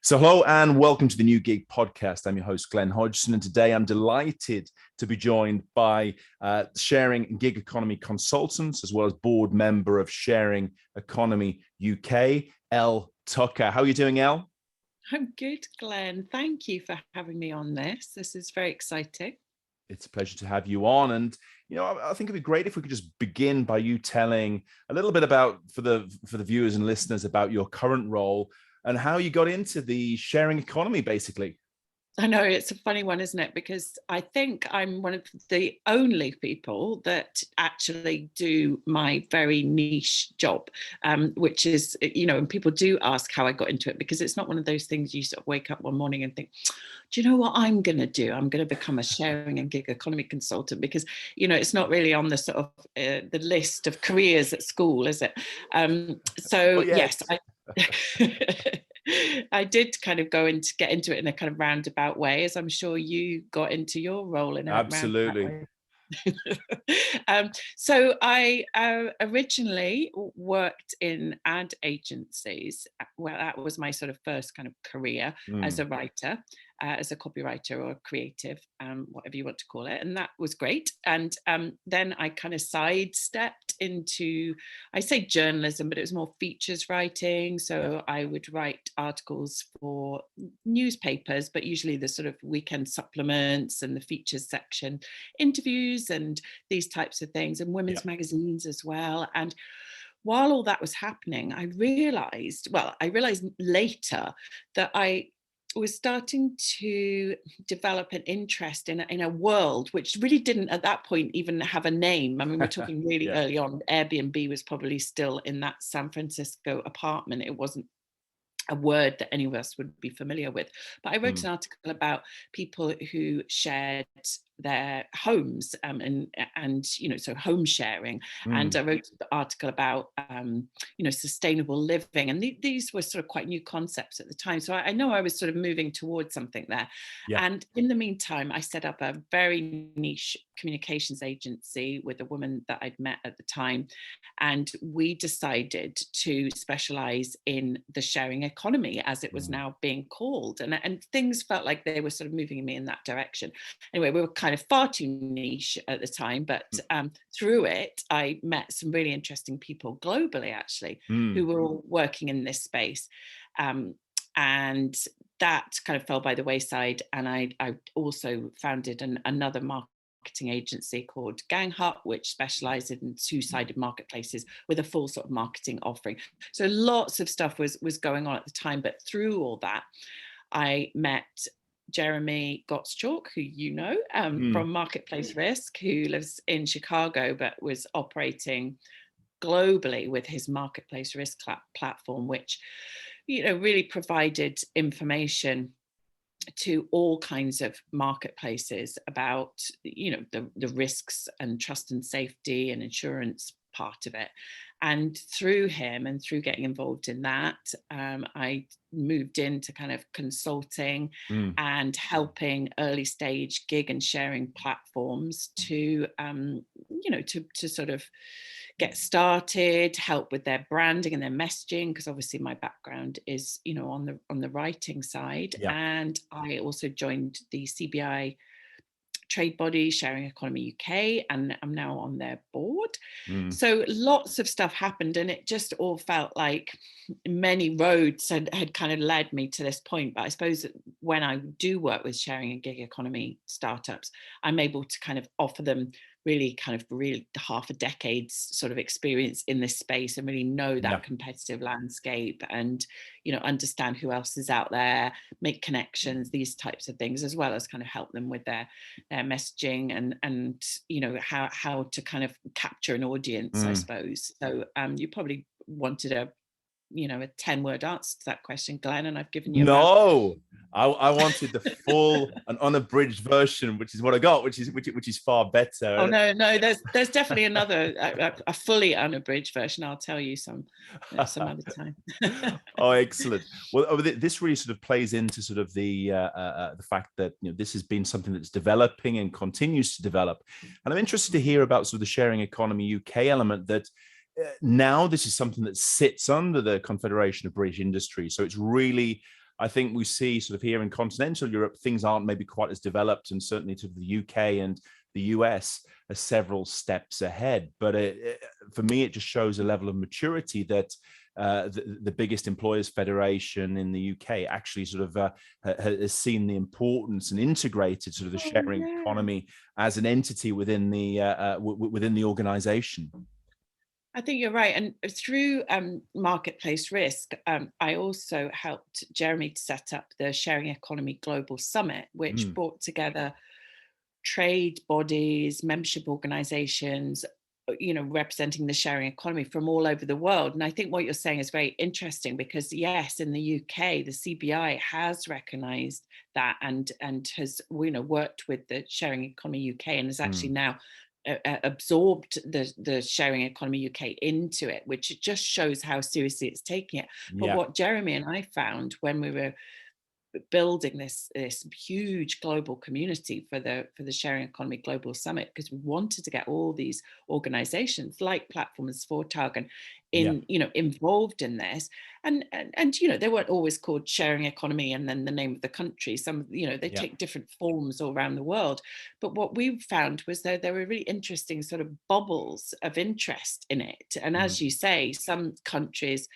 So hello and welcome to the New Gig Podcast. I'm your host, Glen Hodgson, and today I'm delighted to be joined by Sharing Gig Economy Consultants, as well as board member of Sharing Economy UK, Elle Tucker. How are you doing, Elle? I'm good, Glenn. Thank you for having me on this. This is very exciting. It's a pleasure to have you on. And, I think it'd be great if we could just begin by you telling a little bit about, for the viewers and listeners, about your current role and how you got into the sharing economy, basically. I know it's a funny one, isn't it? Because I think I'm one of the only people that actually do my very niche job, which is, and people do ask how I got into it, because it's not one of those things you sort of wake up one morning and think, do you know what I'm going to do? I'm going to become a sharing and gig economy consultant, because, it's not really on the sort of the list of careers at school, is it? Yes, I did kind of get into it in a kind of roundabout way, as I'm sure you got into your role in a Absolutely. roundabout way. So I originally worked in ad agencies. Well, that was my sort of first kind of career as a writer, as a copywriter or creative, whatever you want to call it. And that was great. And then I kind of sidestepped into, I say journalism, but it was more features writing. So I would write articles for newspapers, but usually the sort of weekend supplements and the features section, interviews and these types of things, and women's magazines as well. And while all that was happening, I realized later that I was starting to develop an interest in a world which really didn't at that point even have a name. I mean, we're talking really early on. Airbnb was probably still in that San Francisco apartment. It wasn't a word that any of us would be familiar with. But I wrote an article about people who shared their homes so home sharing. And I wrote the article about sustainable living, and these were sort of quite new concepts at the time. So I know I was sort of moving towards something there. And in the meantime, I set up a very niche communications agency with a woman that I'd met at the time, and we decided to specialize in the sharing economy, as it was now being called, and things felt like they were sort of moving me in that direction. Anyway, we were kind of far too niche at the time, but through it I met some really interesting people globally, actually, who were all working in this space, and that kind of fell by the wayside. And I also founded another marketing agency called Gang Hut, which specialized in two-sided marketplaces with a full sort of marketing offering. So lots of stuff was going on at the time. But through all that, I met Jeremy Gottschalk, who from Marketplace Risk, who lives in Chicago but was operating globally with his Marketplace Risk platform, which really provided information to all kinds of marketplaces about the risks and trust and safety and insurance part of it. And through him and through getting involved in that, I moved into kind of consulting and helping early stage gig and sharing platforms to sort of get started, help with their branding and their messaging, because obviously my background is on the writing side. And I also joined the CBI trade body, Sharing Economy UK, and I'm now on their board. So lots of stuff happened, and it just all felt like many roads had kind of led me to this point. But I suppose that when I do work with sharing and gig economy startups, I'm able to kind of offer them really half a decade's sort of experience in this space, and really know that competitive landscape, and understand who else is out there, make connections, these types of things, as well as kind of help them with their messaging and how to kind of capture an audience, I suppose. So you probably wanted a 10-word answer to that question, Glenn, and I've given you I wanted the full and unabridged version, which is what I got, which is far better. Oh no, there's definitely another a fully unabridged version. I'll tell you some other time. Oh, excellent. Well, this really sort of plays into sort of the fact that this has been something that's developing and continues to develop, and I'm interested to hear about sort of the Sharing Economy UK element that. Now this is something that sits under the Confederation of British Industry, so it's really I think we see sort of here in continental Europe, things aren't maybe quite as developed, and certainly to the UK and the US are several steps ahead. But for me, it just shows a level of maturity that the biggest employers federation in the UK actually sort of has seen the importance and integrated sort of the sharing economy as an entity within the organization. I think you're right. And through Marketplace Risk, I also helped Jeremy to set up the Sharing Economy Global Summit, which brought together trade bodies, membership organizations, representing the sharing economy from all over the world. And I think what you're saying is very interesting, because yes, in the UK, the CBI has recognized that and has, worked with the Sharing Economy UK and has actually now absorbed the Sharing Economy UK into it, which just shows how seriously it's taking it. But what Jeremy and I found when we were building this huge global community for the Sharing Economy Global Summit, because we wanted to get all these organizations like Platforms for Targan involved in this, and they weren't always called Sharing Economy and then the name of the country. Some they take different forms all around the world. But what we found was that there were really interesting sort of bubbles of interest in it, and as you say, some countries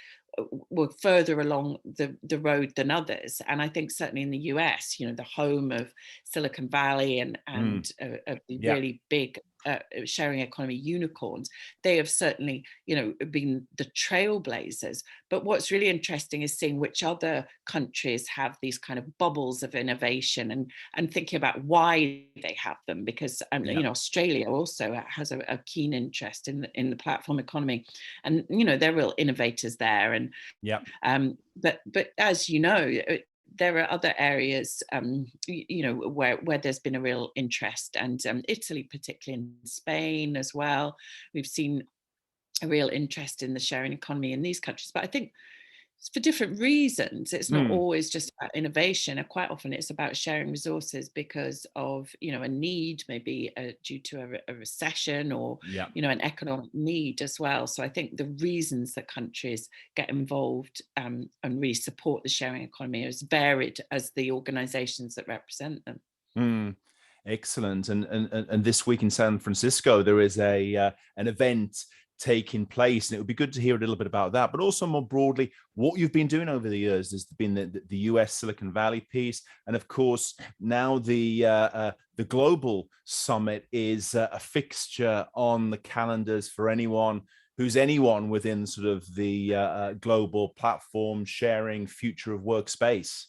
were further along the road than others. And I think certainly in the US, the home of Silicon Valley and of the really big sharing economy unicorns, they have certainly, been the trailblazers. But what's really interesting is seeing which other countries have these kind of bubbles of innovation and thinking about why they have them, because Australia also has a keen interest in the platform economy, and they're real innovators there. And but as there are other areas, where there's been a real interest, and Italy, particularly in Spain as well. We've seen a real interest in the sharing economy in these countries. But I think for different reasons. It's not always just about innovation, and quite often it's about sharing resources because of a need, maybe due to a recession or an economic need as well. So I think the reasons that countries get involved and really support the sharing economy are as varied as the organizations that represent them. Excellent. And this week in San Francisco, there is an event taking place, and it would be good to hear a little bit about that, but also more broadly what you've been doing over the years. There's been the US Silicon Valley piece, and of course now the global summit is a fixture on the calendars for anyone within sort of the global platform sharing future of workspace.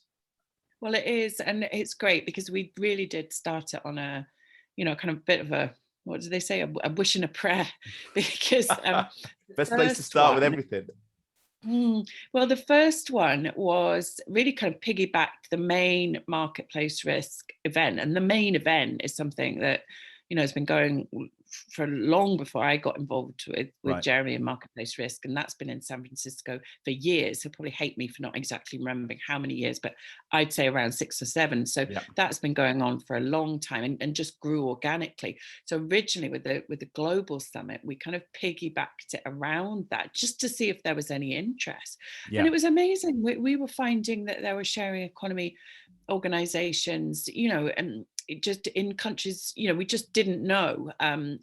Well, it is, and it's great because we really did start it on a kind of bit of a, what do they say, a wish and a prayer, because best place to start with everything. Well, the first one was really kind of piggybacked the main Marketplace Risk event, and the main event is something that has been going for long before I got involved with Jeremy and Marketplace Risk, and that's been in San Francisco for years. He'll probably hate me for not exactly remembering how many years, but I'd say around 6 or 7. So that's been going on for a long time and just grew organically. So originally with the Global Summit, we kind of piggybacked it around that just to see if there was any interest. And it was amazing. We were finding that there were sharing economy organizations, and just in countries, we just didn't know. And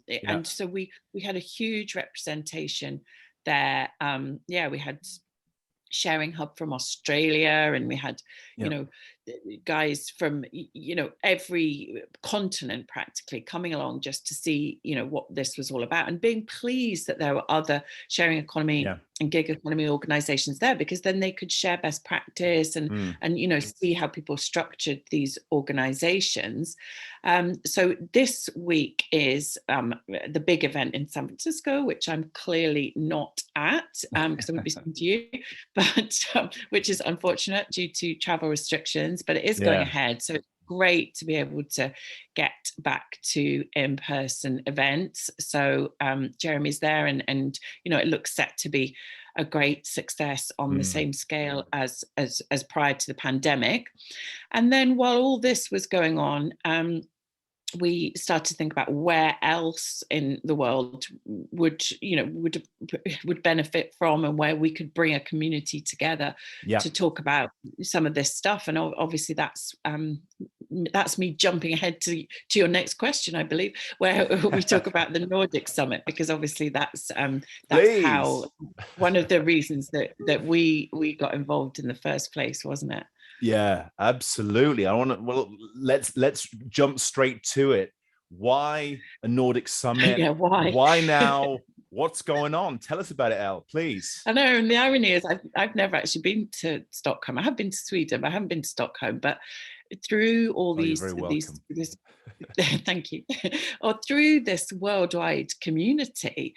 so we had a huge representation there. We had Sharing Hub from Australia, and we had, guys from, every continent practically coming along just to see, what this was all about, and being pleased that there were other sharing economy and gig economy organizations there, because then they could share best practice and see how people structured these organizations. So this week is the big event in San Francisco, which I'm clearly not at because I won't be speaking to you, but which is unfortunate due to travel restrictions, but it is going ahead. So it's great to be able to get back to in-person events. So Jeremy's there, and it looks set to be a great success on the same scale as prior to the pandemic. And then while all this was going on, we started to think about where else in the world would benefit from, and where we could bring a community together to talk about some of this stuff. And obviously that's me jumping ahead to your next question, I believe, where we talk about the Nordic Summit, because obviously that's how one of the reasons that we got involved in the first place, wasn't it? Yeah, absolutely. Let's jump straight to it. Why a Nordic Summit? Yeah, why? Why now? What's going on? Tell us about it, Elle, please. I know, and the irony is I've never actually been to Stockholm. I have been to Sweden, but I haven't been to Stockholm. But through all these, thank you, or through this worldwide community,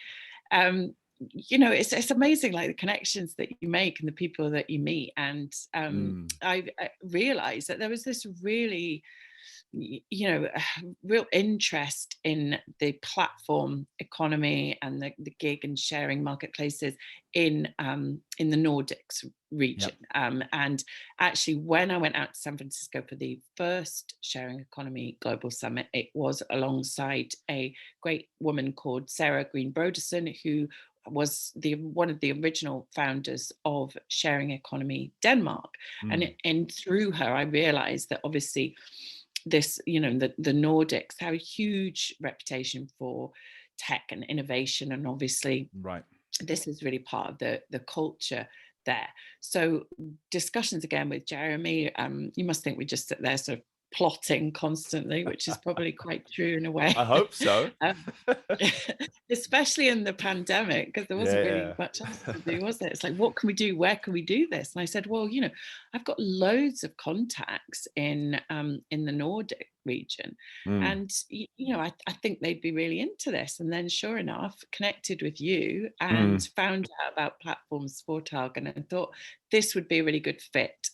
it's amazing, like the connections that you make and the people that you meet. And I realized that there was this really, real interest in the platform economy and the gig and sharing marketplaces in the Nordics region. And actually, when I went out to San Francisco for the first Sharing Economy Global Summit, it was alongside a great woman called Sarah Green Brodersen, who was one of the original founders of Sharing Economy Denmark. And through her, I realized that obviously this, the Nordics have a huge reputation for tech and innovation, and obviously this is really part of the culture there. So discussions again with Jeremy, you must think we just sit there sort of plotting constantly, which is probably quite true in a way. I hope so. Especially in the pandemic, because there wasn't really much else to do, was there? It's like, what can we do? Where can we do this? And I said, well, I've got loads of contacts in the Nordic region, and I think they'd be really into this. And then sure enough, connected with you and found out about Platforms Foretagen, and thought this would be a really good fit.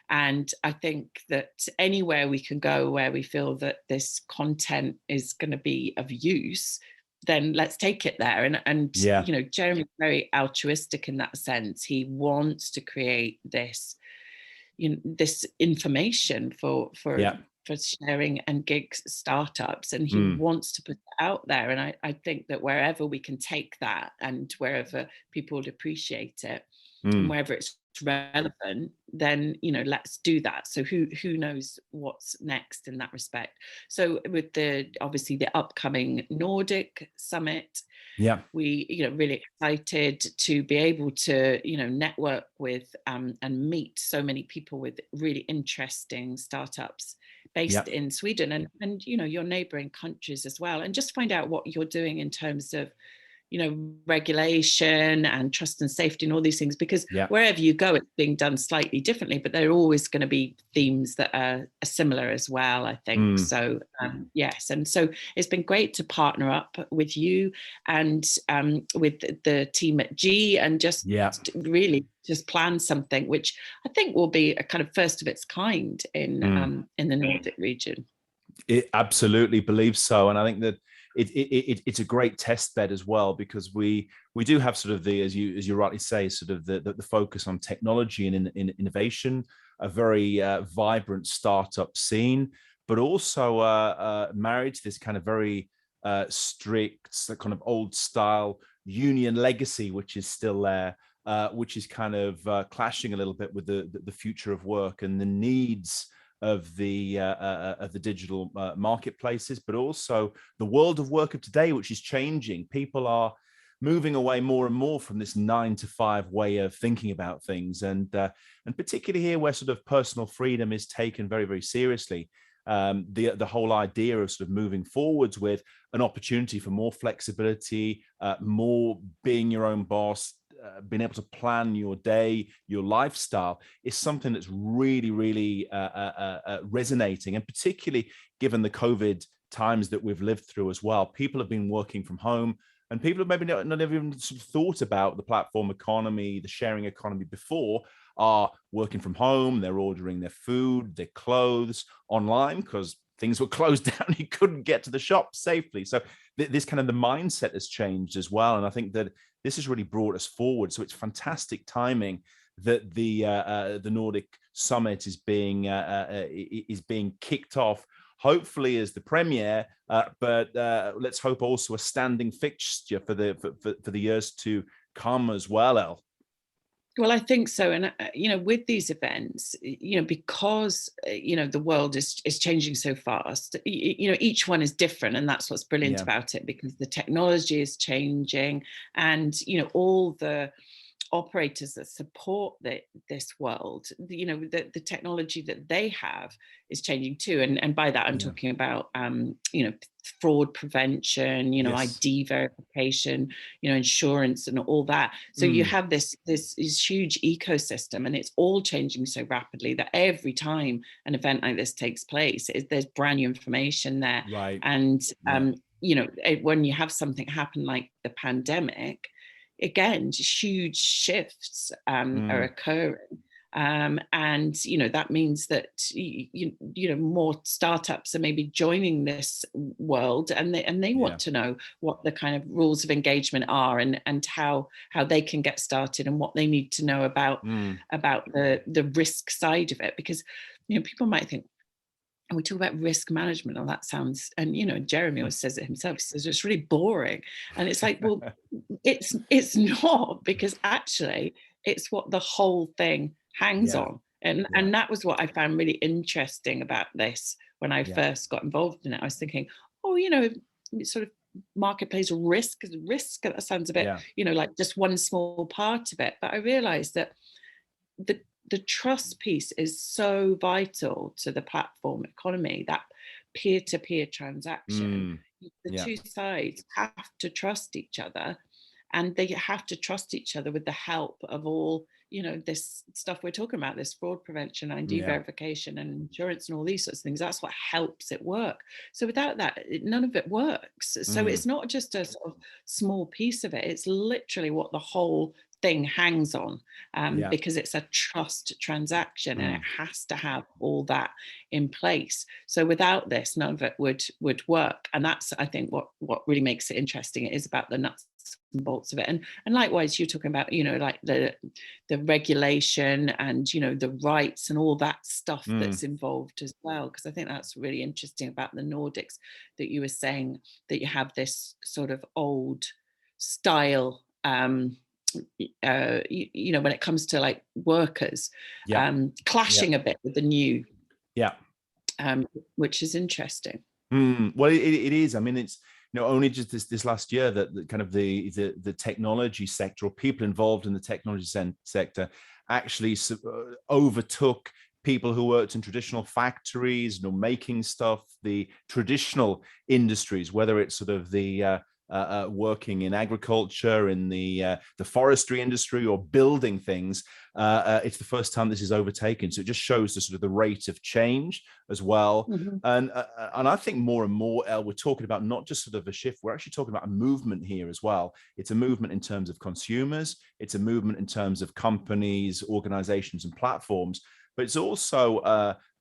And I think that anywhere we can go where we feel that this content is going to be of use, then let's take it there. And Jeremy's very altruistic in that sense. He wants to create this, this information for sharing and gig startups, and he wants to put it out there. And I think that wherever we can take that, and wherever people would appreciate it, and wherever it's relevant, then let's do that. So who knows what's next in that respect. So with obviously the upcoming Nordic Summit, we really excited to be able to network with and meet so many people with really interesting startups based in Sweden and your neighboring countries as well, and just find out what you're doing in terms of regulation and trust and safety and all these things, because wherever you go, it's being done slightly differently, but there are always going to be themes that are similar as well, I think. So yes, and so it's been great to partner up with you and with the team at G, and just really just plan something which I think will be a kind of first of its kind in the Nordic region. It absolutely believe so, and I think that it's a great test bed as well, because we do have sort of as you rightly say, sort of the focus on technology and in innovation, a very vibrant startup scene, but also married to this kind of very strict, kind of old style union legacy, which is still there, which is kind of clashing a little bit with the future of work and the needs of the digital marketplaces, but also the world of work of today, which is changing. People are moving away more and more from this 9-to-5 way of thinking about things, and particularly here, where sort of personal freedom is taken very, very seriously. The whole idea of sort of moving forwards with an opportunity for more flexibility, more being your own boss, being able to plan your day, your lifestyle, is something that's really, really resonating. And particularly given the COVID times that we've lived through as well, people have been working from home, and people have maybe not even sort of thought about the platform economy, the sharing economy before, are working from home. They're ordering their food, their clothes online because things were closed down. You couldn't get to the shop safely. So this kind of the mindset has changed as well. And I think that this has really brought us forward. So it's fantastic timing that the Nordic Summit is being kicked off hopefully as the premiere, but let's hope also a standing fixture for the years to come as well, Elle. Well, I think so. And, with these events, because, the world is changing so fast, each one is different. And that's what's brilliant about it, because the technology is changing and, all the operators that support this world, the technology that they have is changing too. And by that, I'm talking about, fraud prevention, ID verification, insurance and all that. So you have this huge ecosystem, and it's all changing so rapidly that every time an event like this takes place, there's brand new information there. Right. And, when you have something happen like the pandemic, again, just huge shifts are occurring. And, that means that, more startups are maybe joining this world, and they want to know what the kind of rules of engagement are, and how they can get started, and what they need to know about the risk side of it. Because, people might think, and we talk about risk management, and that sounds, and Jeremy always says it himself, he says it's really boring. And it's like, well, it's not, because actually it's what the whole thing hangs on. And that was what I found really interesting about this when I first got involved in it. I was thinking, sort of marketplace risk, that sounds a bit, like just one small part of it. But I realized that the trust piece is so vital to the platform economy, that peer-to-peer transaction. The two sides have to trust each other, and they have to trust each other with the help of all, this stuff we're talking about, this fraud prevention, ID verification and insurance and all these sorts of things. That's what helps it work. So without that, none of it works. So it's not just a sort of small piece of it. It's literally what the whole thing hangs on, because it's a trust transaction, and it has to have all that in place. So without this, none of it would work. And that's, I think, what really makes it interesting. It is about the nuts and bolts of it. And likewise, you're talking about, like the regulation and, the rights and all that stuff that's involved as well. Because I think that's really interesting about the Nordics, that you were saying that you have this sort of old style, when it comes to like workers, clashing a bit with the new, which is interesting. Well, it is. I mean, it's only just this last year that kind of the technology sector, or people involved in the technology sector, actually overtook people who worked in traditional factories, making stuff, the traditional industries, whether it's sort of the working in agriculture, in the forestry industry, or building things. It's the first time this is overtaken. So it just shows the sort of the rate of change as well. And I think more and more, Elle, we're talking about not just sort of a shift, we're actually talking about a movement here as well. It's a movement in terms of consumers. It's a movement in terms of companies, organizations, and platforms. But it's also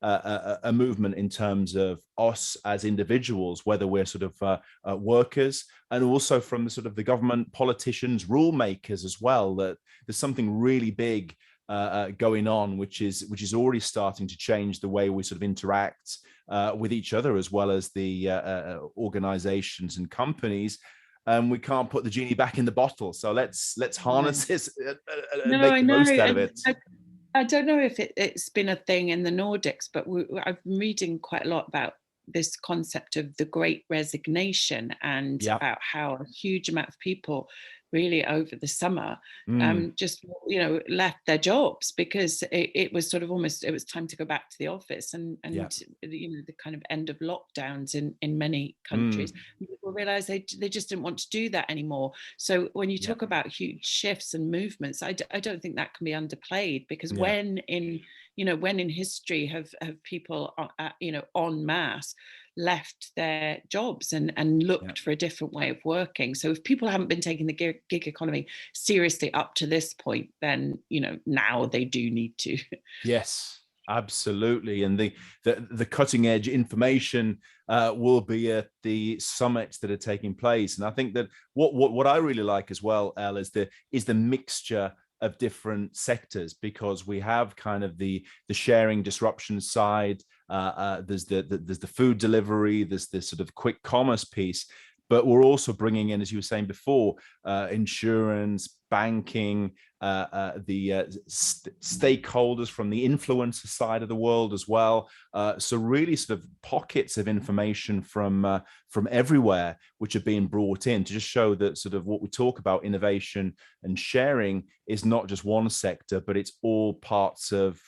a movement in terms of us as individuals, whether we're sort of workers, and also from the sort of the government, politicians, rule makers as well, that there's something really big going on, which is already starting to change the way we sort of interact with each other, as well as the organizations and companies. We can't put the genie back in the bottle. So let's harness this and make the most out of it. I don't know if it's been a thing in the Nordics, but I've been reading quite a lot about this concept of the Great Resignation, and about how a huge amount of people really over the summer just left their jobs, because it was sort of almost, it was time to go back to the office, and the kind of end of lockdowns in many countries. People realized they just didn't want to do that anymore. So when you talk about huge shifts and movements, I don't think that can be underplayed, because when in history have people en masse left their jobs and looked for a different way of working. So if people haven't been taking the gig economy seriously up to this point, then now they do need to. Yes, absolutely. And the cutting edge information will be at the summits that are taking place. And I think that what I really like as well, Elle, is the mixture of different sectors, because we have kind of the sharing disruption side. There's the food delivery, there's this sort of quick commerce piece, but we're also bringing in, as you were saying before, insurance, banking, stakeholders from the influencer side of the world as well. So really sort of pockets of information from everywhere, which are being brought in to just show that sort of what we talk about, innovation and sharing, is not just one sector, but it's all parts of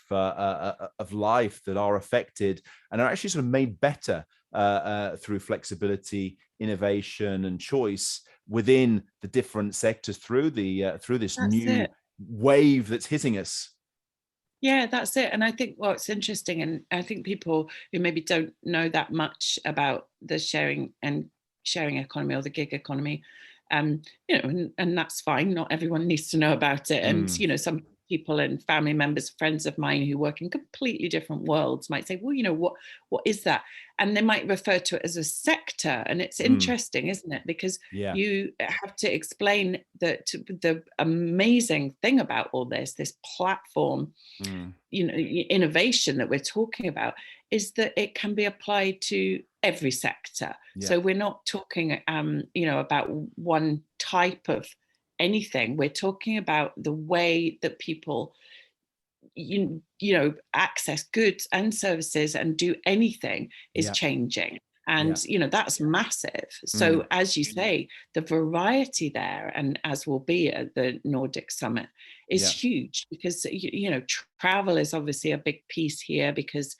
life that are affected and are actually sort of made better through flexibility, innovation, and choice within the different sectors through this new wave that's hitting us. Yeah, that's it. And I think what's interesting, and I think people who maybe don't know that much about the sharing economy or the gig economy, and that's fine. Not everyone needs to know about it. And, some people and family members, friends of mine who work in completely different worlds might say, well, what is that? And they might refer to it as a sector. And it's interesting, isn't it? Because you have to explain that the amazing thing about all this platform, innovation that we're talking about, is that it can be applied to every sector. So we're not talking, about one type of anything. We're talking about the way that people access goods and services and do anything is changing. And that's massive. So as you say, the variety there, and as will be at the Nordic Summit, is huge, because travel is obviously a big piece here, because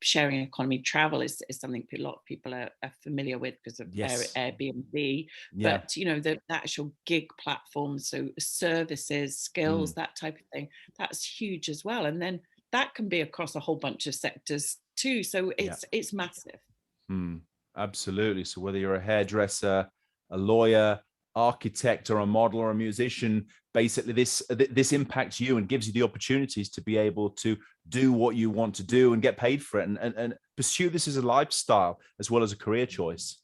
sharing economy travel is something a lot of people are familiar with because of Airbnb. But the actual gig platforms, so services, skills, that type of thing, that's huge as well. And then that can be across a whole bunch of sectors too. So it's massive. Absolutely. So whether you're a hairdresser, a lawyer, architect, or a model, or a musician, basically this impacts you and gives you the opportunities to be able to do what you want to do and get paid for it, and pursue this as a lifestyle as well as a career choice.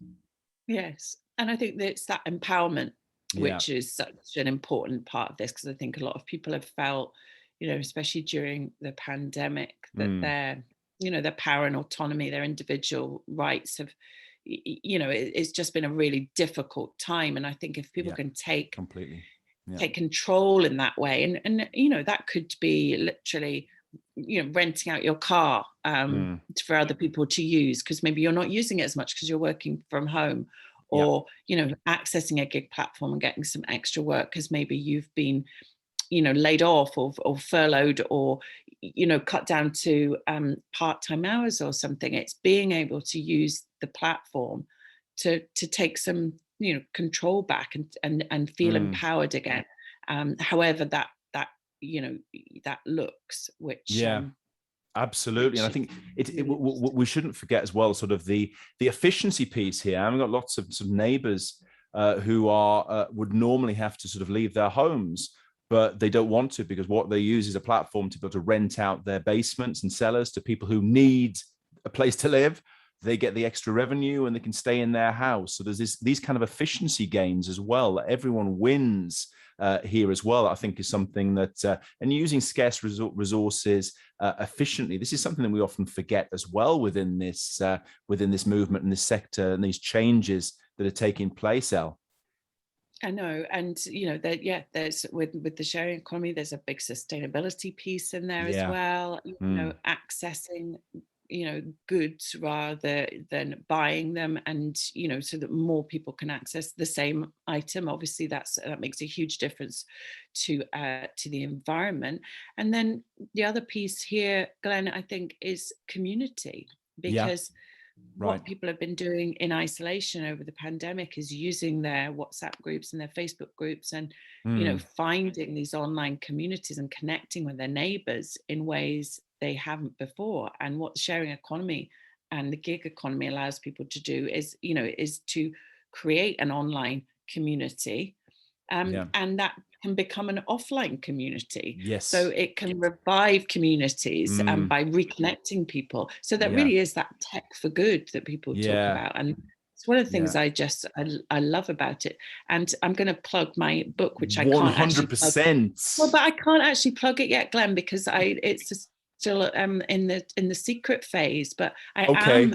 Yes. And I think that it's that empowerment which is such an important part of this, because I think a lot of people have felt, especially during the pandemic, that their power and autonomy, their individual rights have, it's just been a really difficult time. And I think if people can take control in that way, and that could be literally, renting out your car for other people to use, because maybe you're not using it as much because you're working from home, or accessing a gig platform and getting some extra work because maybe you've been laid off or furloughed, or cut down to part-time hours or something. It's being able to use the platform to take some control back and feel empowered again, however that looks, which absolutely. And I think we shouldn't forget as well sort of the efficiency piece here. I've got lots of neighbors who would normally have to sort of leave their homes, but they don't want to, because what they use is a platform to be able to rent out their basements and cellars to people who need a place to live. They get the extra revenue and they can stay in their house. So there's these kind of efficiency gains as well. Everyone wins here as well, I think, is something that, and using scarce resources efficiently. This is something that we often forget as well within this movement and this sector and these changes that are taking place, Elle. I know. And, there's with the sharing economy, there's a big sustainability piece in there as well, accessing, goods rather than buying them, and, so that more people can access the same item. Obviously, that makes a huge difference to the environment. And then the other piece here, Glenn, I think, is community, because what people have been doing in isolation over the pandemic is using their WhatsApp groups and their Facebook groups, and finding these online communities and connecting with their neighbors in ways they haven't before. And what sharing economy and the gig economy allows people to do is to create an online community, and that can become an offline community. So it can revive communities by reconnecting people. So that really is that tech for good that people talk about. And It's one of the things Yeah. I love about it. And I'm going to plug my book, which I can't actually plug. 100%. Well, but I can't actually plug it yet, Glenn, because it's still in the secret phase. But Okay.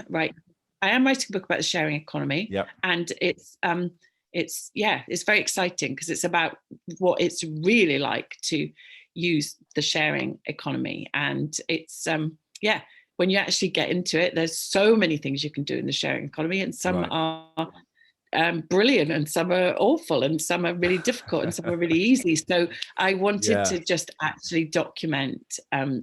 I am writing a book about the sharing economy. Yeah. And it's very exciting because it's about what it's really like to use the sharing economy. And it's when you actually get into it, there's so many things you can do in the sharing economy, and some are brilliant, and some are awful, and some are really difficult, and some are really easy. So I wanted to just actually document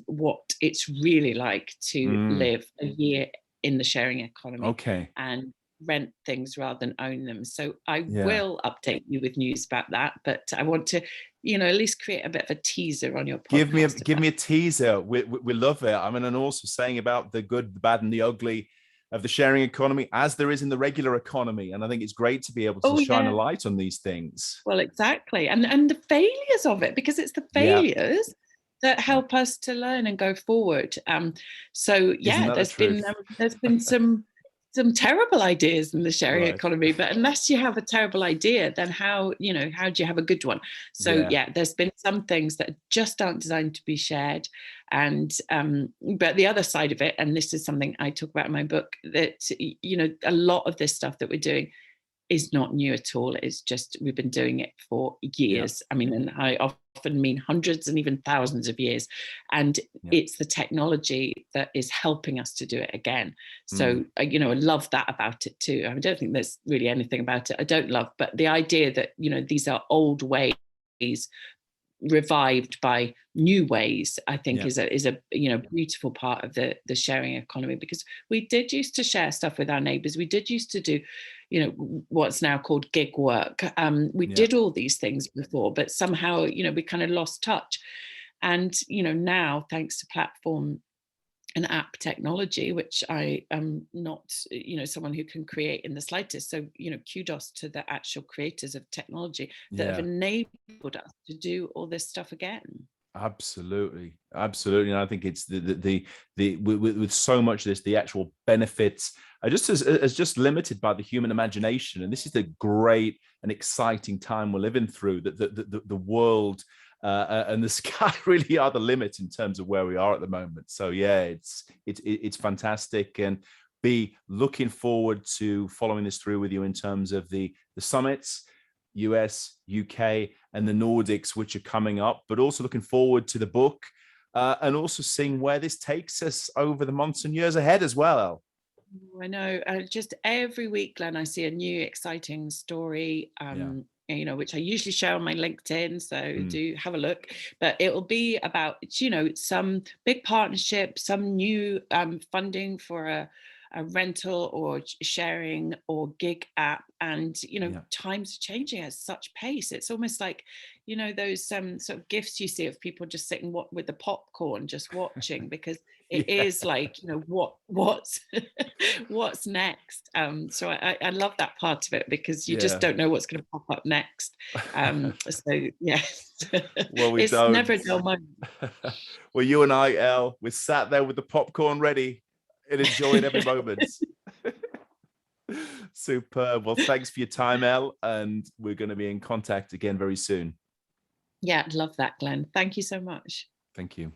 what it's really like to live a year in the sharing economy and rent things rather than own them. So I will update you with news about that, but I want to, at least create a bit of a teaser on your podcast. Give me a teaser. We love it. I mean, and also saying about the good, the bad, and the ugly of the sharing economy, as there is in the regular economy. And I think it's great to be able to shine a light on these things. Well, exactly. And the failures of it, because it's the failures that help us to learn and go forward. There's been some terrible ideas in the sharing economy, but unless you have a terrible idea, then how do you have a good one? So there's been some things that just aren't designed to be shared. And but the other side of it, and this is something I talk about in my book, that a lot of this stuff that we're doing is not new at all. It's just we've been doing it for years. I mean, and I often mean hundreds and even thousands of years. And it's the technology that is helping us to do it again. So, I love that about it too. I don't think there's really anything about it I don't love, but the idea that, these are old ways revived by new ways, I think is a beautiful part of the sharing economy, because we did used to share stuff with our neighbors. We did used to do what's now called gig work. We did all these things before, but somehow we kind of lost touch. And now, thanks to platform and app technology, which I am not someone who can create in the slightest, so kudos to the actual creators of technology that have enabled us to do all this stuff again. Absolutely. And I think it's the with so much of this, the actual benefits are just as just limited by the human imagination. And this is the great and exciting time we're living through, that the world and the sky really are the limit in terms of where we are at the moment. So it's fantastic, and be looking forward to following this through with you in terms of the summits, US, UK, and the Nordics, which are coming up, but also looking forward to the book and also seeing where this takes us over the months and years ahead as well. I know. Just every week, Glenn, I see a new exciting story, which I usually share on my LinkedIn. So do have a look. But it will be about, some big partnership, some new funding for a rental or sharing or gig app. And times are changing at such pace. It's almost like those sort of gifs you see of people just sitting with the popcorn just watching, because it is like what's what's next. So I love that part of it, because you just don't know what's going to pop up next. So well, we it's don't. Never a dull moment. Well, you and I, Elle, we're sat there with the popcorn ready and enjoying every moment. Superb. Well, thanks for your time, Elle, and we're going to be in contact again very soon. Yeah, love that, Glenn. Thank you so much. Thank you.